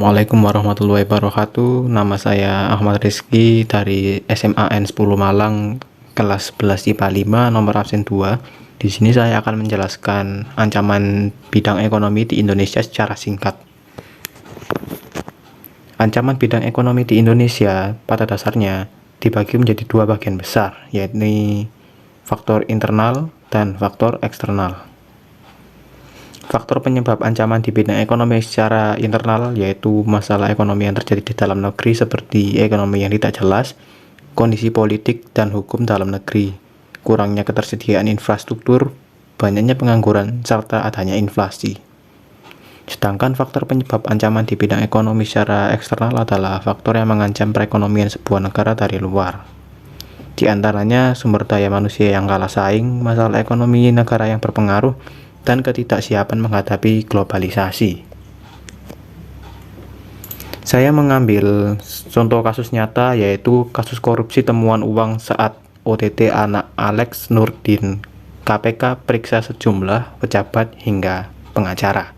Assalamualaikum warahmatullahi wabarakatuh. Nama saya Ahmad Rizky dari SMAN 10 Malang, kelas 11 IPA 5, nomor absen 2. Di sini saya akan menjelaskan ancaman bidang ekonomi di Indonesia secara singkat. Ancaman bidang ekonomi di Indonesia pada dasarnya dibagi menjadi dua bagian besar, yaitu faktor internal dan faktor eksternal. Faktor penyebab ancaman di bidang ekonomi secara internal yaitu masalah ekonomi yang terjadi di dalam negeri seperti ekonomi yang tidak jelas, kondisi politik dan hukum dalam negeri, kurangnya ketersediaan infrastruktur, banyaknya pengangguran, serta adanya inflasi. Sedangkan faktor penyebab ancaman di bidang ekonomi secara eksternal adalah faktor yang mengancam perekonomian sebuah negara dari luar. Di antaranya sumber daya manusia yang kalah saing, masalah ekonomi negara yang berpengaruh, dan ketidaksiapan menghadapi globalisasi. Saya mengambil contoh kasus nyata yaitu kasus korupsi temuan uang saat OTT anak Alex Nurdin. KPK periksa sejumlah pejabat hingga pengacara.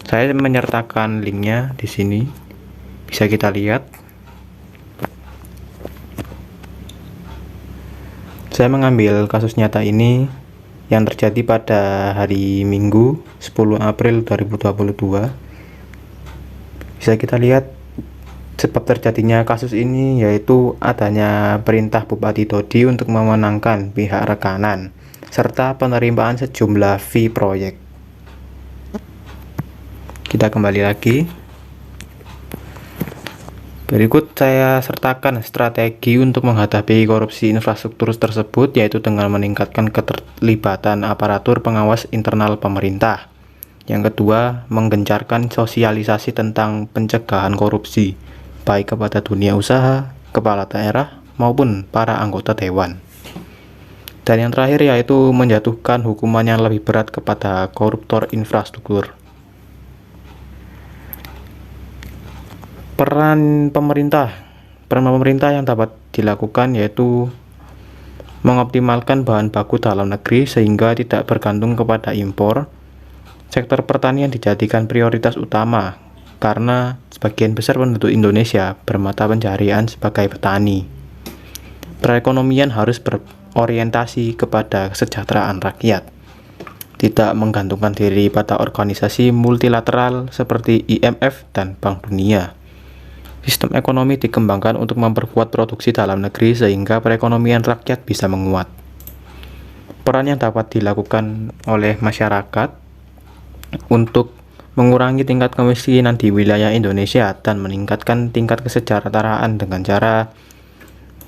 Saya menyertakan linknya di sini, bisa kita lihat. Saya mengambil kasus nyata ini yang terjadi pada hari Minggu 10 April 2022. Bisa kita lihat sebab terjadinya kasus ini yaitu adanya perintah Bupati Dodi untuk memenangkan pihak rekanan serta penerimaan sejumlah fee proyek. Kita kembali lagi. Berikut saya sertakan strategi untuk menghadapi korupsi infrastruktur tersebut, yaitu dengan meningkatkan keterlibatan aparatur pengawas internal pemerintah. Yang kedua, menggencarkan sosialisasi tentang pencegahan korupsi, baik kepada dunia usaha, kepala daerah, maupun para anggota dewan. Dan yang terakhir yaitu menjatuhkan hukuman yang lebih berat kepada koruptor infrastruktur. Peran pemerintah yang dapat dilakukan yaitu mengoptimalkan bahan baku dalam negeri sehingga tidak bergantung kepada impor. Sektor pertanian dijadikan prioritas utama karena sebagian besar penduduk Indonesia bermata pencaharian sebagai petani. Perekonomian harus berorientasi kepada kesejahteraan rakyat, tidak menggantungkan diri pada organisasi multilateral seperti IMF dan Bank Dunia. Sistem ekonomi dikembangkan untuk memperkuat produksi dalam negeri sehingga perekonomian rakyat bisa menguat. Peran yang dapat dilakukan oleh masyarakat untuk mengurangi tingkat kemiskinan di wilayah Indonesia dan meningkatkan tingkat kesejahteraan dengan cara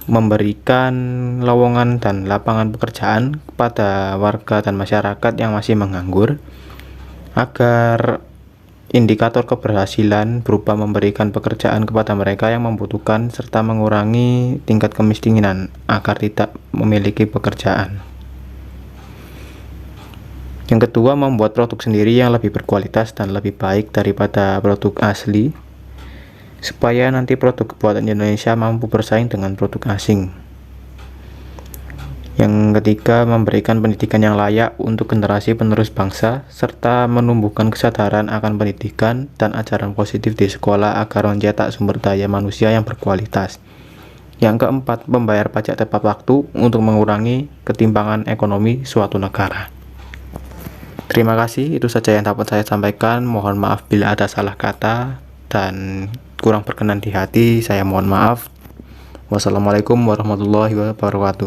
memberikan lowongan dan lapangan pekerjaan kepada warga dan masyarakat yang masih menganggur, agar indikator keberhasilan berupa memberikan pekerjaan kepada mereka yang membutuhkan serta mengurangi tingkat kemiskinan agar tidak memiliki pekerjaan. Yang kedua, membuat produk sendiri yang lebih berkualitas dan lebih baik daripada produk asli, supaya nanti produk buatan Indonesia mampu bersaing dengan produk asing. Yang ketiga, memberikan pendidikan yang layak untuk generasi penerus bangsa, serta menumbuhkan kesadaran akan pendidikan dan ajaran positif di sekolah agar mencetak sumber daya manusia yang berkualitas. Yang keempat, membayar pajak tepat waktu untuk mengurangi ketimpangan ekonomi suatu negara. Terima kasih, itu saja yang dapat saya sampaikan. Mohon maaf bila ada salah kata dan kurang berkenan di hati, saya mohon maaf. Wassalamualaikum warahmatullahi wabarakatuh.